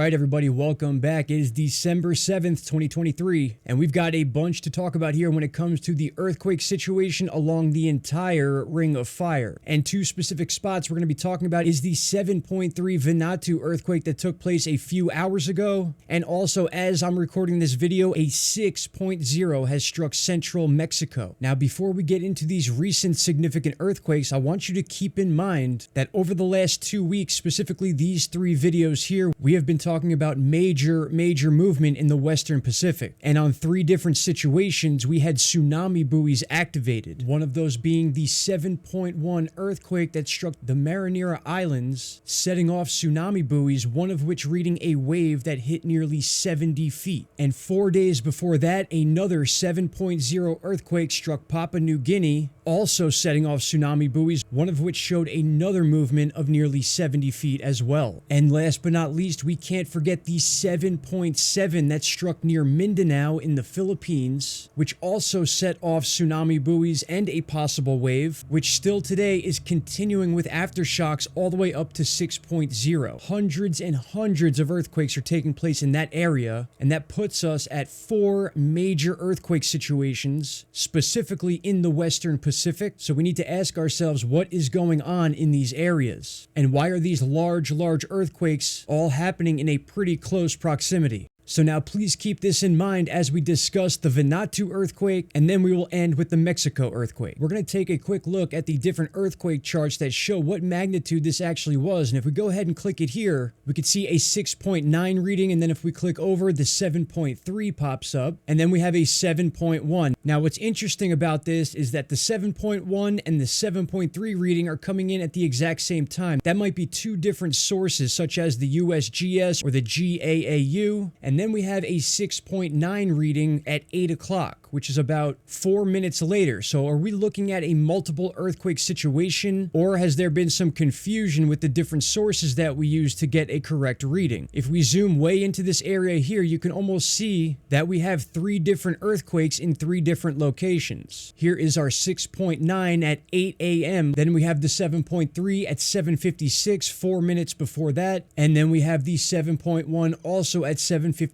right, everybody, welcome back. It is December 7th, 2023, and we've got a bunch to talk about here when it comes to the earthquake situation along the entire Ring of Fire. And two specific spots we're going to be talking about is the 7.3 Vanuatu earthquake that took place a few hours ago, and also, as I'm recording this video, a 6.0 has struck central Mexico. Now, before we get into these recent significant earthquakes, I want you to keep in mind that over the last 2 weeks, specifically these 3 videos here, we have been talking about major movement in the Western Pacific. And on 3 different situations, we had tsunami buoys activated. One of those being the 7.1 earthquake that struck the Marinera Islands, setting off tsunami buoys, one of which reading a wave that hit nearly 70 feet. And 4 days before that, another 7.0 earthquake struck Papua New Guinea, also setting off tsunami buoys, one of which showed another movement of nearly 70 feet as well. And last but not least, we can't forget the 7.7 that struck near Mindanao in the Philippines, which also set off tsunami buoys and a possible wave, which still today is continuing with aftershocks all the way up to 6.0. Hundreds and hundreds of earthquakes are taking place in that area, and that puts us at 4 major earthquake situations, specifically in the Western Pacific. So we need to ask ourselves, what is going on in these areas? And why are these large earthquakes all happening in a pretty close proximity? So now please keep this in mind as we discuss the Vanuatu earthquake, and then we will end with the Mexico earthquake. We're going to take a quick look at the different earthquake charts that show what magnitude this actually was. And if we go ahead and click it here, we could see a 6.9 reading, and then if we click over, the 7.3 pops up, and then we have a 7.1. Now what's interesting about this is that the 7.1 and the 7.3 reading are coming in at the exact same time. That might be 2 different sources, such as the USGS or the GAAU, and then we have a 6.9 reading at 8 o'clock, which is about 4 minutes later. So are we looking at a multiple earthquake situation, or has there been some confusion with the different sources that we use to get a correct reading? If we zoom way into this area here, you can almost see that we have 3 different earthquakes in 3 different locations. Here is our 6.9 at 8 a.m. Then we have the 7.3 at 7:56, 4 minutes before that. And then we have the 7.1 also at 7:56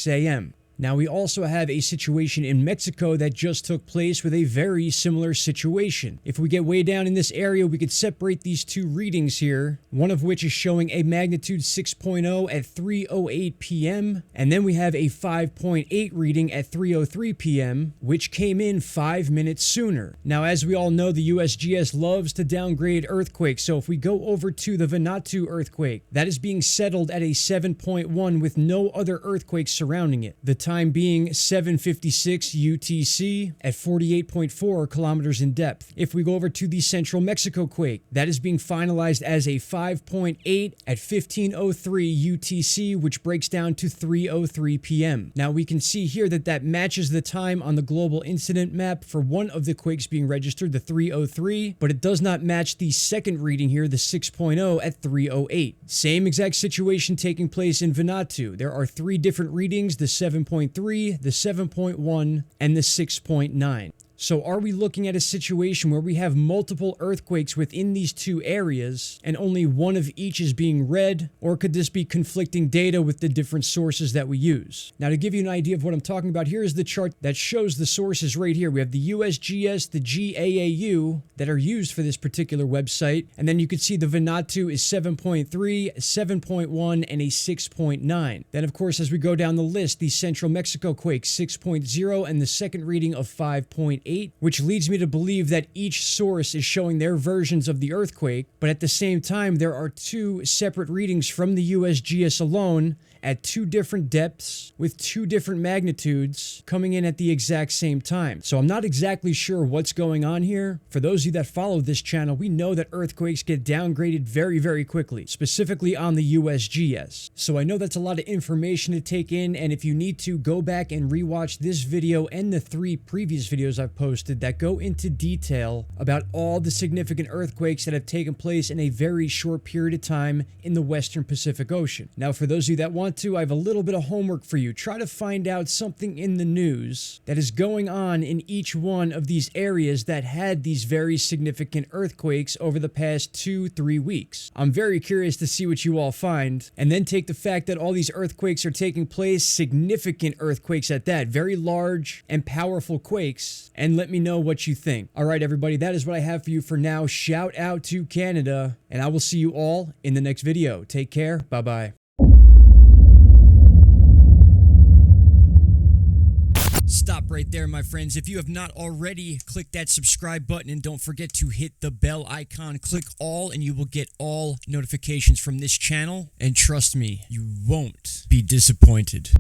a.m. Now, we also have a situation in Mexico that just took place with a very similar situation. If we get way down in this area, we could separate these 2 readings here, one of which is showing a magnitude 6.0 at 3:08 p.m., and then we have a 5.8 reading at 3:03 p.m., which came in 5 minutes sooner. Now, as we all know, the USGS loves to downgrade earthquakes, so if we go over to the Vanuatu earthquake, that is being settled at a 7.1 with no other earthquakes surrounding it. The time being 7:56 UTC at 48.4 kilometers in depth. If we go over to the Central Mexico quake, that is being finalized as a 5.8 at 15:03 UTC, which breaks down to 3:03 p.m. Now we can see here that that matches the time on the global incident map for one of the quakes being registered, the 3:03, but it does not match the second reading here, the 6.0 at 3:08. Same exact situation taking place in Vanuatu. There are 3 different readings, the 7.3, the 7.1, and the 6.9. So are we looking at a situation where we have multiple earthquakes within these 2 areas and only one of each is being read, or could this be conflicting data with the different sources that we use? Now, to give you an idea of what I'm talking about, here is the chart that shows the sources right here. We have the USGS, the GAAU that are used for this particular website, and then you can see the Vanuatu is 7.3, 7.1, and a 6.9. Then, of course, as we go down the list, the Central Mexico quake 6.0 and the second reading of 5.8. Which leads me to believe that each source is showing their versions of the earthquake, but at the same time, there are 2 separate readings from the USGS alone at 2 different depths with 2 different magnitudes coming in at the exact same time. So I'm not exactly sure what's going on here. For those of you that follow this channel, we know that earthquakes get downgraded very quickly, specifically on the USGS. So I know that's a lot of information to take in, and if you need to, go back and rewatch this video and the 3 previous videos I've posted that go into detail about all the significant earthquakes that have taken place in a very short period of time in the Western Pacific Ocean. Now, for those of you that want Vanuatu, I have a little bit of homework for you. Try to find out something in the news that is going on in each one of these areas that had these very significant earthquakes over the past 2-3 weeks. I'm very curious to see what you all find, and then take the fact that all these earthquakes are taking place, significant earthquakes at that, very large and powerful quakes, and let me know what you think. All right, everybody, that is what I have for you for now. Shout out to Canada, and I will see you all in the next video. Take care. Bye-bye. Stop right there, my friends. If you have not already, click that subscribe button and don't forget to hit the bell icon. Click all and you will get all notifications from this channel. And trust me, you won't be disappointed.